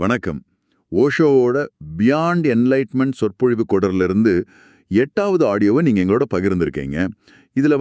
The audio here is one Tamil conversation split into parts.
வணக்கம். ஓஷோவோட பியாண்ட் என்லைட்மெண்ட் சொற்பொழிவு தொடரிலிருந்து 8வது ஆடியோவை நீங்க எங்களோட பகிர்ந்திருக்கீங்க. இதுல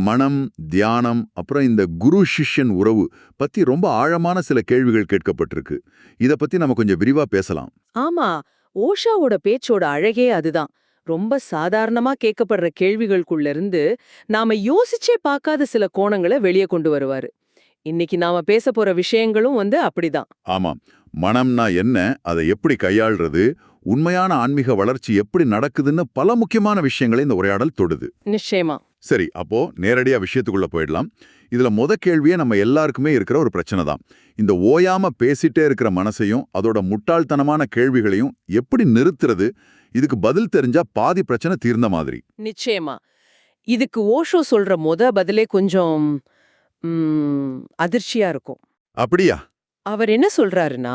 மனம், தியானம், அப்புறம் இந்த குரு சிஷ்யன் உறவு பத்தி ரொம்ப ஆழமான சில கேள்விகள் கேட்கப்பட்டிருக்கு. இத பத்தி நம்ம கொஞ்சம் விரிவா பேசலாம். ஆமா, ஓஷோவோட பேச்சோட அழகே அதுதான். ரொம்ப சாதாரணமா கேட்கப்படுற கேள்விகளுக்குள்ள இருந்து நாம யோசிச்சே பார்க்காத சில கோணங்களை வெளியே கொண்டு வருவாரு. இன்னைக்கு நாம பேச போற விஷயங்களும் அப்படிதான். ஆமாம். மனம்னா என்ன, அதை எப்படி கையாள்றது, உண்மையான ஆன்மீக வளர்ச்சி எப்படி நடக்குதுன்னு பல முக்கியமான விஷயங்களை இந்த உரையாடல் தொடுது. நிச்சயமா. சரி, அப்போ நேரடியா விஷயத்துக்குள்ள போயிடலாம். இதுல கேள்வியே நம்ம எல்லாருக்குமே இருக்கிற ஒரு பிரச்சனை தான். இந்த ஓயாம பேசிட்டே இருக்கிற மனசையும் அதோட முட்டாள்தனமான கேள்விகளையும் எப்படி நிறுத்துறது? இதுக்கு பதில் தெரிஞ்சா பாதி பிரச்சனை தீர்ந்த மாதிரி. நிச்சயமா. இதுக்கு ஓஷோ சொல்ற பதிலே கொஞ்சம் அதிர்ச்சியா இருக்கும். அப்படியா? அவர் என்ன சொல்றாருன்னா,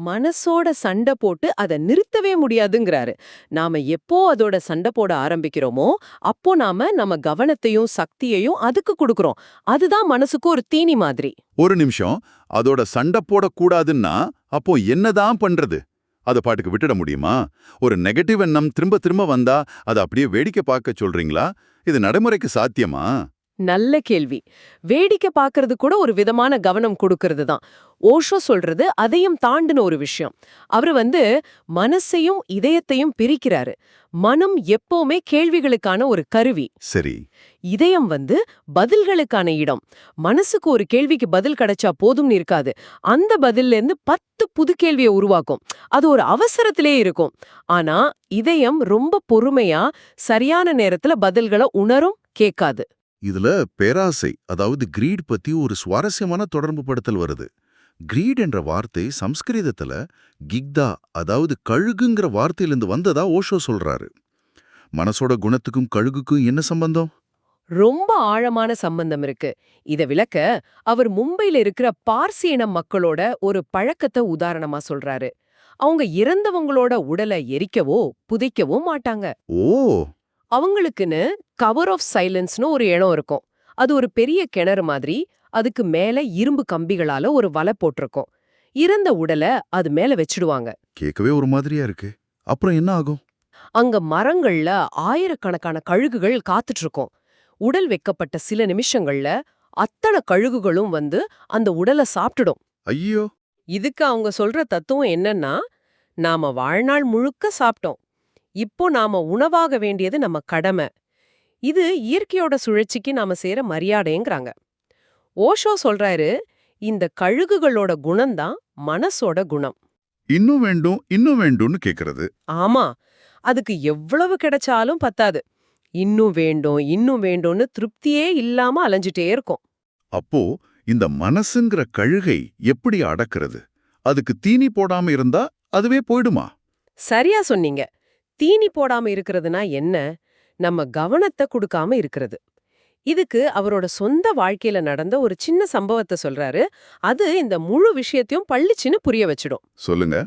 மனசோட சண்டை போட்டு அதை நிறுத்தவே முடியாதுங்கிறாரு. நாம எப்போ அதோட சண்டை போட ஆரம்பிக்கிறோமோ, அப்போ நாம நம்ம கவனத்தையும் சக்தியையும் அதுக்கு கொடுக்கறோம். அதுதான் மனசுக்கு ஒரு தீனி மாதிரி. ஒரு நிமிஷம், அதோட சண்டை போடக்கூடாதுன்னா அப்போ என்னதான் பண்றது? அதை பாட்டுக்கு விட்டுட முடியுமா? ஒரு நெகட்டிவ் எண்ணம் திரும்ப திரும்ப வந்தா அதை அப்படியே வேடிக்கை பார்க்க சொல்றீங்களா? இது நடைமுறைக்கு சாத்தியமா? நல்ல கேள்வி. வேடிக்கை பார்க்கறது கூட ஒரு விதமான கவனம் கொடுக்கறது தான். ஓஷோ சொல்றது அதையும் தாண்டின ஒரு விஷயம். அவரு மனசையும் இதயத்தையும் பிரிக்கிறாரு. மனம் எப்பவுமே கேள்விகளுக்கான ஒரு கருவி. சரி. இதயம் பதில்களுக்கான இடம். மனசுக்கு ஒரு கேள்விக்கு பதில் கிடைச்சா போதும்னு இருக்காது. அந்த பதில்ல இருந்து 10 புது கேள்வியை உருவாக்கும். அது ஒரு அவசரத்திலே இருக்கும். ஆனா இதயம் ரொம்ப பொறுமையா சரியான நேரத்துல பதில்களை உணரும், கேட்காது. இதுல பேராசை, அதாவது கிரீட் பத்தி ஒரு சுவாரஸ்யமான தொடர்பு படுத்தல் வருது. கிரீட் என்ற வார்த்தை சம்ஸ்கிருதத்துல கிக்தா, அதாவது கழுகுங்கிற வார்த்தையிலிருந்து வந்ததா ஓஷோ சொல்றாரு. மனசோட குணத்துக்கும் கழுகுக்கும் என்ன சம்பந்தம்? ரொம்ப ஆழமான சம்பந்தம் இருக்கு. இத விளக்க அவர் மும்பைல இருக்கிற பார்சி இன மக்களோட ஒரு பழக்கத்தை உதாரணமா சொல்றாரு. அவங்க இறந்தவங்களோட உடலை எரிக்கவோ புதைக்கவோ மாட்டாங்க. ஓ. அவங்களுக்குன்னு கவர் ஆஃப் சைலன்ஸ்னு ஒரு இடம் இருக்கும். அது ஒரு பெரிய கிணறு மாதிரி. அதுக்கு மேல இரும்பு கம்பிகளால ஒரு வலை போட்டிருக்கும். இறந்த உடலை அது மேல வச்சிடுவாங்க. கேட்கவே ஒரு மாதிரியா இருக்கு. அப்புறம் என்ன ஆகும்? அங்க மரங்கள்ல ஆயிரக்கணக்கான கழுகுகள் காத்துட்டு இருக்கும். உடல் வைக்கப்பட்ட சில நிமிஷங்கள்ல அத்தனை கழுகுகளும் அந்த உடலை சாப்பிட்டுடும். ஐயோ. இதுக்கு அவங்க சொல்ற தத்துவம் என்னன்னா, நாம வாழ்நாள் முழுக்க சாப்பிட்டோம். இப்போ நாம உணவாக வேண்டியது நம்ம கடமை. இது இயற்கையோட சுழற்சிக்கு நாம செய்யற மரியாதைங்கிறாங்க. ஓஷோ சொல்றாரு, இந்த கழுகுகளோட குணம்தான் மனசோட குணம். இன்னும் வேண்டும் இன்னும் வேண்டும்னு கேக்குறது. ஆமா, அதுக்கு எவ்வளவு கிடைச்சாலும் பத்தாது. இன்னும் வேண்டும் இன்னும் வேண்டும்னு திருப்தியே இல்லாம அலைஞ்சிட்டே இருக்கும். அப்போ இந்த மனசுங்கிற கழுகை எப்படி அடக்கிறது? அதுக்கு தீனி போடாம இருந்தா அதுவே போயிடுமா? சரியா சொன்னீங்க. தீனி போடாம இருக்கிறதுனா என்ன? நம்ம கவனத்தை கொடுக்காம இருக்கிறது. இதுக்கு அவரோட சொந்த வாழ்க்கையில நடந்த ஒரு சின்ன சம்பவத்தை சொல்றாரு. அது இந்த முழு விஷயத்தையும் பளிச்சுன்னு புரிய வச்சிடும். சொல்லுங்க.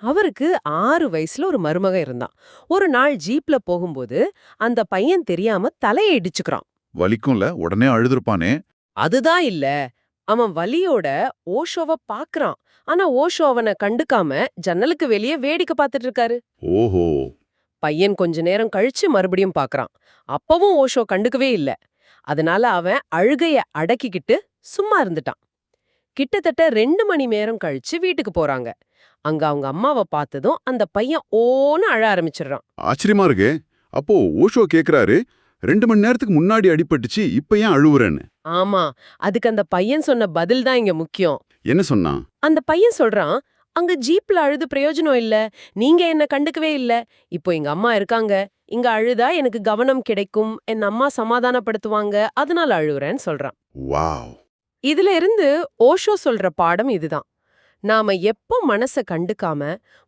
அவருக்கு 6 வயசுல ஒரு மருமகன் இருந்தான். ஒரு நாள் ஜீப்ல போகும்போது அந்த பையன் தெரியாம தலையை இடிச்சுக்கிறான். வலிக்கும்ல, உடனே அழுதுருப்பானே. அதுதான் இல்ல. அவன் வலியோட ஓஷோவை பாக்குறான். ஆனா ஓஷோ அவனை கண்டுக்காம ஜன்னலுக்கு வெளியே வேடிக்கை பார்த்துட்டு இருக்காரு. ஓஹோ. பையன் கொஞ்ச நேரம் கழிச்சு மறுபடியும் பாக்குறான். அப்பவும் ஓஷோ கண்டுக்கவே இல்ல. அதனால அவன் அழுகைய அடக்கிக்கிட்டு சும்மா இருந்துட்டான். கிட்டத்தட்ட 2 மணி நேரம் கழிச்சு வீட்டுக்கு போறாங்க. அங்க அவங்க அம்மாவை பார்த்ததும் அந்த பையன் ஓன்னு அழ ஆரம்பிச்சிடுறான். ஆச்சரியமா இருக்கு. அப்போ ஓஷோ கேக்குறாரு, 2 மணி நேரத்துக்கு முன்னாடி அடிபட்டுச்சு, இப்ப ஏன் அழுவுறேன்னு? ஆமா, அதுக்கு அந்த பையன் சொன்ன பதில் தான் இங்க முக்கியம். என்ன சொன்னான்? அந்த பையன் சொல்றான், அங்க ஜீப்ல அழுது பிரயோஜனம் இல்ல. நீங்க என்ன கண்டுக்கவே இல்ல. இப்போ எங்க அம்மா இருக்காங்க. இங்க அழுதா எனக்கு கவனம் கிடைக்கும். என் அம்மா சமாதானப்படுத்துவாங்க. அதனால அழுகுறேன்னு சொல்றான். வாவ். இதுல இருந்து ஓஷோ சொல்ற பாடம் இதுதான். நாம எப்போ மனச கண்டுக்காம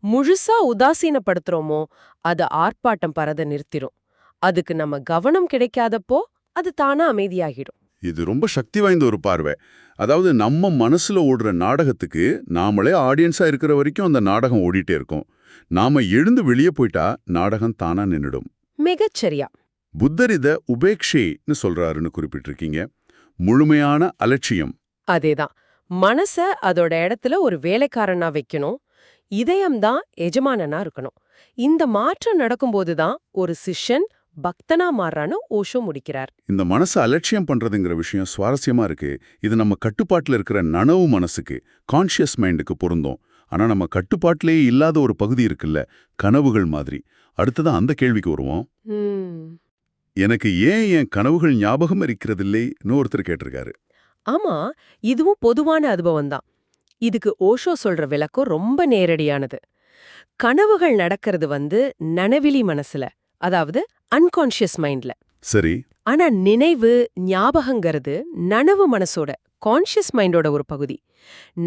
முழுசா உதாசீனப்படுத்துறோமோ அது ஆர்ப்பாட்டம் பரத நிறுத்திரும். அதுக்கு நம்ம கவனம் கிடைக்காதப்போ அது தானா அமைதியாகிடும். இது ரொம்ப சக்தி வாய்ந்த ஒரு பார்வை. அதாவது நம்ம மனசுல ஓடுற நாடகத்துக்கு நாமளே ஆடியன்ஸா இருக்கிற வரைக்கும் அந்த நாடகம் ஓடிட்டே இருக்கும். நாம எழுந்து வெளியே போயிட்டா நாடகம் தானா நின்னுடும். மிகச்சரியா. புத்தர் இத உபேக்ஷைன்னு சொல்றாருன்னு குறிப்பிட்டிருக்கீங்க. முழுமையான அலட்சியம். அதேதான். மனச அதோட இடத்துல ஒரு வேலைக்காரனா வைக்கணும். இதயம்தான் எஜமானனா இருக்கணும். இந்த மாற்றம் நடக்கும்போதுதான் ஒரு சிஷ்யன் பக்தனா மாறுறான்னு ஓஷோ முடிக்கிறார். இந்த மனசை அலட்சியம் பண்றதுங்கிற விஷயம் சுவாரஸ்யமா இருக்கு. இது நம்ம கட்டுப்பாட்டுல இருக்கிற நனவு மனசுக்கு, கான்ஷியஸ் மைண்டுக்கு பொருந்தும். ஆனா நம்ம கட்டுப்பாட்டிலேயே இல்லாத ஒரு பகுதி இருக்குல்ல, கனவுகள் மாதிரி. அடுத்ததான் அந்த கேள்விக்கு வருவோம். எனக்கு ஏன் என் கனவுகள் ஞாபகம் இருக்கிறதில்லைன்னு ஒருத்தர் கேட்டிருக்காரு. ஆமா, இதுவும் பொதுவான அனுபவம் தான். இதுக்கு ஓஷோ சொல்ற விளக்கம் ரொம்ப நேரடியானது. கனவுகள் நடக்கிறது நனவிலி மனசுல, அதாவது அன்கான்ஷியஸ் மைண்ட்ல. சரி. ஆனா நினைவு, ஞாபகங்கிறது நனவு மனசோட, கான்ஷியஸ் மைண்டோட ஒரு பகுதி.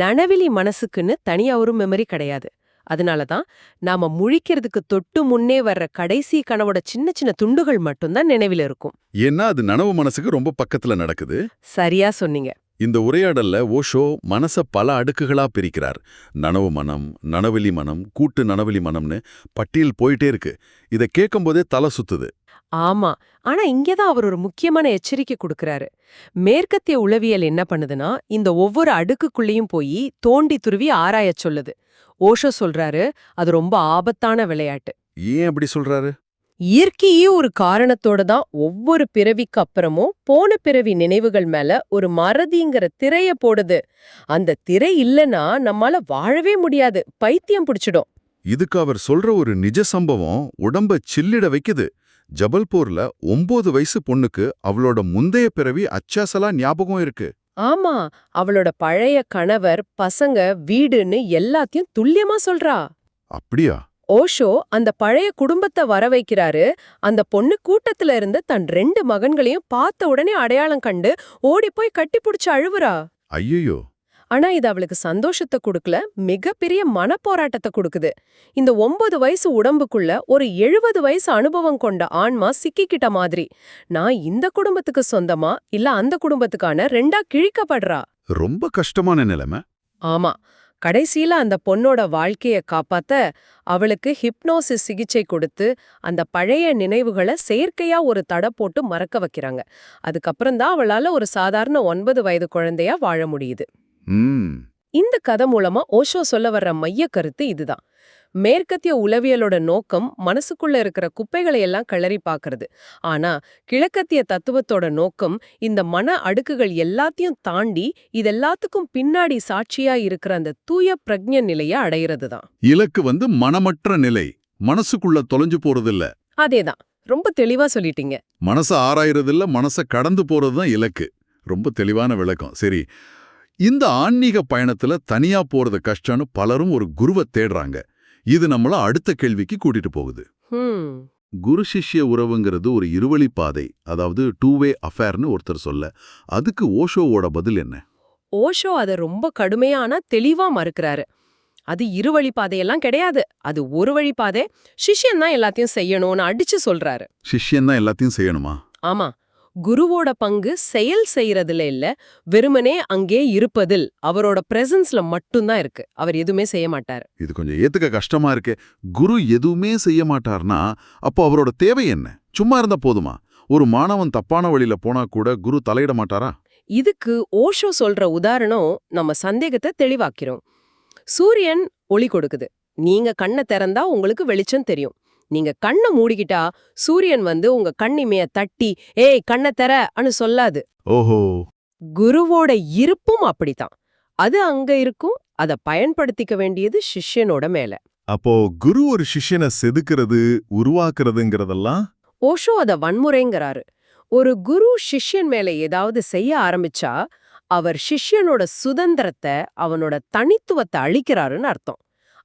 நனவிலி மனசுக்குன்னு தனியா ஒரு மெமரி கிடையாது. அதனாலதான் நாம முழிக்கிறதுக்கு தொட்டு முன்னே வர்ற கடைசி கனவோட சின்ன சின்ன துண்டுகள் மட்டும்தான் நினைவில் இருக்கும். ஏன்னா அது நனவு மனசுக்கு ரொம்ப பக்கத்துல நடக்குது. சரியா சொன்னீங்க. இந்த உரையாடல்ல ஓஷோ மனச பல அடுக்குகளா பிரிக்கிறார். நனவு மனம், நனவெளி மனம், கூட்டு நனவெளி மனம்னு பட்டியல் போயிட்டே இருக்கு. இதை கேட்கும்போதே தலை சுத்துது. ஆமா, ஆனா இங்கதான் அவர் ஒரு முக்கியமான எச்சரிக்கை கொடுக்கறாரு. மேற்கத்திய உளவியல் என்ன பண்ணுதுன்னா, இந்த ஒவ்வொரு அடுக்குக்குள்ளேயும் போய் தோண்டி துருவி ஆராயச் சொல்லுது. ஓஷோ சொல்றாரு, அது ரொம்ப ஆபத்தான விளையாட்டு. ஏன் அப்படி சொல்றாரு? இயற்கையே ஒரு காரணத்தோட தான் ஒவ்வொரு பிறவிக்கு அப்புறமும் போன பிறவி நினைவுகள் மேல ஒரு மறதிங்கிற திரைய போடுது. அந்த திரை இல்லனா நம்மால வாழவே முடியாது, பைத்தியம் பிடிச்சிடும். இதுக்கு அவர் சொல்ற ஒரு நிஜ சம்பவம் உடம்ப சில்லிட வைக்குது. ஜபல்பூர்ல 9 வயசு பொண்ணுக்கு அவளோட முந்தைய பிறவி அச்சாசலா ஞாபகம் இருக்கு. ஆமா, அவளோட பழைய கணவர், பசங்க, வீடுன்னு எல்லாத்தையும் துல்லியமா சொல்றா. அப்படியா? ஓஷோ அந்த பழைய குடும்பத்தை வர வைக்கிறாரு. அந்த பொண்ணு கூட்டத்துல இருந்த தன் 2 மகன்களையும் பார்த்த உடனே அடையாளம் கண்டு ஓடி போய் கட்டிப்புடிச்சு அழுவுறா. ஐயோ! ஆனா இது அவளுக்கு சந்தோஷத்தை கொடுக்கல, மிகப்பெரிய மனப்போராட்டத்தை கொடுக்குது. இந்த 9 வயசு உடம்புக்குள்ள ஒரு 70 வயசு அனுபவம் கொண்ட ஆன்மா சிக்கிக்கிட்ட மாதிரி. நான் இந்த குடும்பத்துக்கு சொந்தமா இல்ல அந்த குடும்பத்துக்கான 2ஆ கிழிக்கப்படுறா. ரொம்ப கஷ்டமான நிலைமை. ஆமா, கடைசியில அந்த பொண்ணோட வாழ்க்கைய காப்பாத்த அவளுக்கு ஹிப்னோசிஸ் சிகிச்சை கொடுத்து அந்த பழைய நினைவுகளை செயற்கையா ஒரு தடை போட்டு மறக்க வைக்கிறாங்க. அதுக்கப்புறம் தான் அவளால ஒரு சாதாரண 9 வயது குழந்தையா வாழ முடியுது. இந்த கதை மூலமா ஓஷோ சொல்ல வர்ற மைய கருத்து இதுதான். மேற்கத்திய உளவியலோட நோக்கம் மனசுக்குள்ள இருக்கிற குப்பைகளை எல்லாம் கிளறி பாக்குறது. ஆனா கிழக்கத்திய தத்துவத்தோட நோக்கம் இந்த மன அடுக்குகள் எல்லாத்தையும் தாண்டி இதெல்லாத்துக்கும் பின்னாடி சாட்சியா இருக்கிற அந்த தூய பிரக்ஞ நிலைய அடையிறதுதான். இலக்கு மனமற்ற நிலை, மனசுக்குள்ள தொலைஞ்சு போறதில்ல. அதேதான், ரொம்ப தெளிவா சொல்லிட்டீங்க. மனச ஆராயறதில்ல, மனச கடந்து போறதுதான் இலக்கு. ரொம்ப தெளிவான விளக்கம். சரி, இந்த ஆன்மீக பயணத்துல தனியா போறது கஷ்டம்னு பலரும் ஒரு குருவை தேடுறாங்க. இது நம்மள அடுத்த கேள்விக்கு கூட்டிட்டு போகுது. குரு சிஷ்ய உறவுங்கிறது ஒரு இருவழி பாதை, அதாவது 2-வே அஃபேர்னு ஒருத்தர் சொல்ல, அதுக்கு ஓஷோவோட பதில் என்ன? ஓஷோ அதை ரொம்ப கடுமையானா தெளிவா மறுக்கிறாரு. அது இருவழி பாதையெல்லாம் கிடையாது, அது ஒரு வழி பாதை. சிஷ்யன் தான் எல்லாத்தையும் செய்யணும்னு அடிச்சு சொல்றாரு. சிஷ்யன் தான் எல்லாத்தையும் செய்யணுமா? ஆமா, குருவோட பங்கு செயல் செய்யறதுல இல்ல, வெறுமனே அங்கே இருப்பதில், அவரோட பிரசன்ஸ்ல மட்டும்தான் இருக்கு. அவர் எதுவுமே செய்ய மாட்டாரு. இது கொஞ்சம் ஏத்துக்க கஷ்டமா இருக்கு. குரு எதுவுமே செய்ய மாட்டார்னா அப்போ அவரோட தேவை என்ன? சும்மா இருந்தா போதுமா? ஒரு மாணவன் தப்பான வழியில போனா கூட குரு தலையிட மாட்டாரா? இதுக்கு ஓஷோ சொல்ற உதாரணம் நம்ம சந்தேகத்தை தெளிவாக்கிறோம். சூரியன் ஒளி கொடுக்குது. நீங்க கண்ணை திறந்தா உங்களுக்கு வெளிச்சம் தெரியும். நீங்க கண்ணை மூடிக்கிட்டா சூரியன் உங்க கண்ணிமைய தட்டி ஏய் கண்ணை திற அனு சொல்லாது. ஓஹோ! குருவோட இருப்பும் அப்படித்தான். அது அங்க இருக்கும், அதை பயன்படுத்திக்க வேண்டியது சிஷ்யனோட மேல. அப்போ குரு ஒரு சிஷ்யனை செதுக்கிறது, உருவாக்குறதுங்கிறதெல்லாம் ஓஷோ அத வன்முறைங்கிறாரு. ஒரு குரு சிஷ்யன் மேல ஏதாவது செய்ய ஆரம்பிச்சா அவர் சிஷ்யனோட சுதந்திரத்தை, அவனோட தனித்துவத்தை அழிக்கிறாருன்னு அர்த்தம்.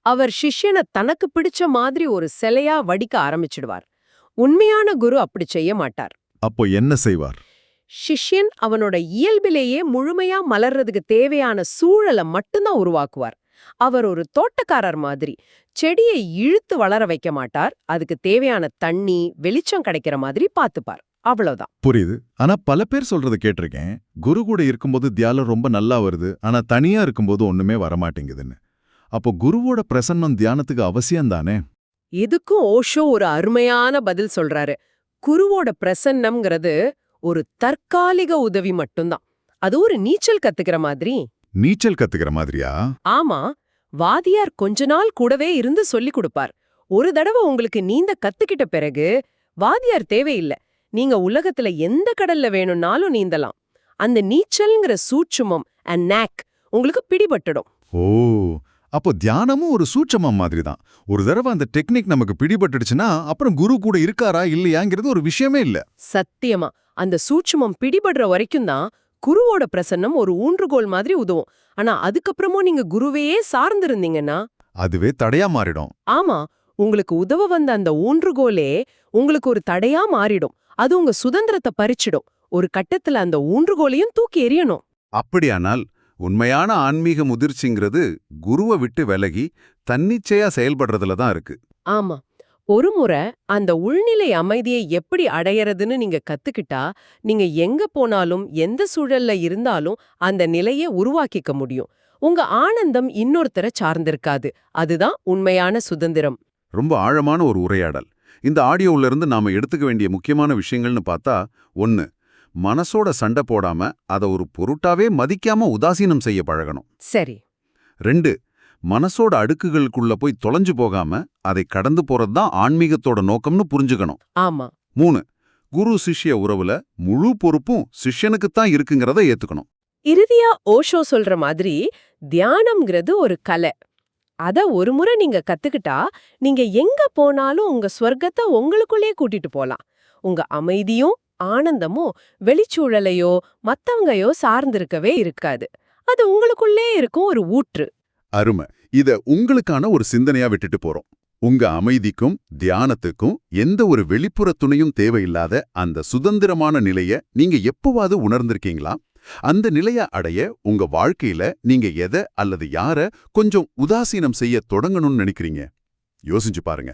அவர் சிஷ்யனை தனக்கு பிடிச்ச மாதிரி ஒரு சிலையா வடிக்க ஆரம்பிச்சிடுவார். உண்மையான குரு அப்படி செய்ய மாட்டார். அப்போ என்ன செய்வார்? சிஷ்யன் அவனோட இயல்பிலேயே முழுமையா மலர்றதுக்கு தேவையான சூழலை மட்டும்தான் உருவாக்குவார். அவர் ஒரு தோட்டக்காரர் மாதிரி செடியை இழுத்து வளர வைக்க மாட்டார். அதுக்கு தேவையான தண்ணி, வெளிச்சம் கிடைக்கிற மாதிரி பாத்துப்பார். அவ்வளவுதான். புரியுது. ஆனா பல பேர் சொல்றத கேட்டிருக்கேன், குரு கூட இருக்கும்போது தியானம் ரொம்ப நல்லா வருது, ஆனா தனியா இருக்கும்போது ஒண்ணுமே வரமாட்டேங்குதுன்னு. அப்போ குருவோட பிரசன்னம் தியானத்துக்கு அவசியம் தானே? இதுக்கும் ஓஷோ ஒரு அருமையான பதில் சொல்றாரு. குருவோட பிரசன்னம்ங்கிறது ஒரு தற்காலிக உதவி மட்டும்தான். அது ஒரு நீச்சல் கத்துக்கிற மாதிரி. நீச்சல் கத்துக்கிற மாதிரியா? ஆமா, வாதியார் கொஞ்ச நாள் கூடவே இருந்து சொல்லிக் கொடுப்பார். ஒரு தடவை உங்களுக்கு நீந்த கத்துக்கிட்ட பிறகு வாதியார் தேவையில்லை. நீங்க உலகத்துல எந்த கடல்ல வேணும்னாலும் நீந்தலாம். அந்த நீச்சல்ங்கிற சூட்சுமம் அண்ட் நாக் உங்களுக்கு பிடிபட்டுடும். ஓ, அப்போ தியானமும் ஒரு சூட்சமம் மாதிரி தான். ஒரு தடவை அந்த டெக்னிக் நமக்கு பிடிபட்டுடுச்சுன்னா அப்புறம் குரு கூட இருக்காரா இல்லையாங்கிறது ஒரு விஷயமே இல்ல. சத்தியமா அந்த சூட்சுமம் பிடிபடுற வரைக்கும் தான் குருவோட பிரசன்னம் ஒரு ஊன்றுகோல் மாதிரி உதவும். ஆனா அதுக்கப்புறமும் நீங்க குருவையே சார்ந்திருந்தீங்கன்னா அதுவே தடையா மாறிடும். ஆமா, உங்களுக்கு உதவ வந்த அந்த ஊன்றுகோலே உங்களுக்கு ஒரு தடையா மாறிடும். அது உங்க சுதந்திரத்தை பறிச்சிடும். ஒரு கட்டத்துல அந்த ஊன்றுகோலையும் தூக்கி எறியணும். அப்படியானால் உண்மையான ஆன்மீக முதிர்ச்சிங்கிறது குருவை விட்டு விலகி தன்னிச்சையா செயல்படுறதுல தான் இருக்கு. ஆமா, ஒரு முறை அந்த உள்நிலை அமைதியை எப்படி அடையறதுன்னு நீங்க கத்துக்கிட்டா, நீங்க எங்க போனாலும் எந்த சூழல்ல இருந்தாலும் அந்த நிலையை உருவாக்கிக்க முடியும். உங்க ஆனந்தம் இன்னொருத்தரை சார்ந்திருக்காது. அதுதான் உண்மையான சுதந்திரம். ரொம்ப ஆழமான ஒரு உரையாடல். இந்த ஆடியோவுல இருந்து நாம எடுத்துக்க வேண்டிய முக்கியமான விஷயங்கள்னு பார்த்தா, 1, மனசோட சண்டை போடாம அதை ஒரு பொருட்டாவே மதிக்காம உதாசீனம் செய்ய பழகணும். சரி. 2, மனசோட அடுக்குகளுக்குள்ள போய் தொலைஞ்சு போகாம அதை கடந்து போறதுதான் ஆன்மீகத்தோட நோக்கம்னு புரிஞ்சுக்கணும். ஆமா. 3, குரு சிஷ்ய உறவுல முழு பொறுப்பும் சிஷ்யனுக்குத்தான் இருக்குங்கிறத ஏத்துக்கணும். இறுதியா ஓஷோ சொல்ற மாதிரி தியானம்ங்கிறது ஒரு கலை. அத ஒரு முறை நீங்க கத்துக்கிட்டா, நீங்க எங்க போனாலும் உங்க ஸ்வர்க்கத்தை உங்களுக்குள்ளே கூட்டிட்டு போலாம். உங்க அமைதியும் ஆனந்தமும் வெளிச்சூழலையோ மத்தவங்கயோ சார்ந்திருக்கவே இருக்காது. அது உங்களுக்குள்ளே இருக்கும் ஒரு ஊற்று. அருமை. இத உங்களுக்கான ஒரு சிந்தனையா விட்டுட்டு போறோம். உங்க அமைதிக்கும் தியானத்துக்கும் எந்த ஒரு வெளிப்புற துணையும் தேவையில்லாத அந்த சுதந்திரமான நிலைய நீங்க எப்பவாவது உணர்ந்திருக்கீங்களா? அந்த நிலைய அடைய உங்க வாழ்க்கையில நீங்க எதை அல்லது யார கொஞ்சம் உதாசீனம் செய்ய தொடங்கணும்னு நினைக்கிறீங்க? யோசிச்சு பாருங்க.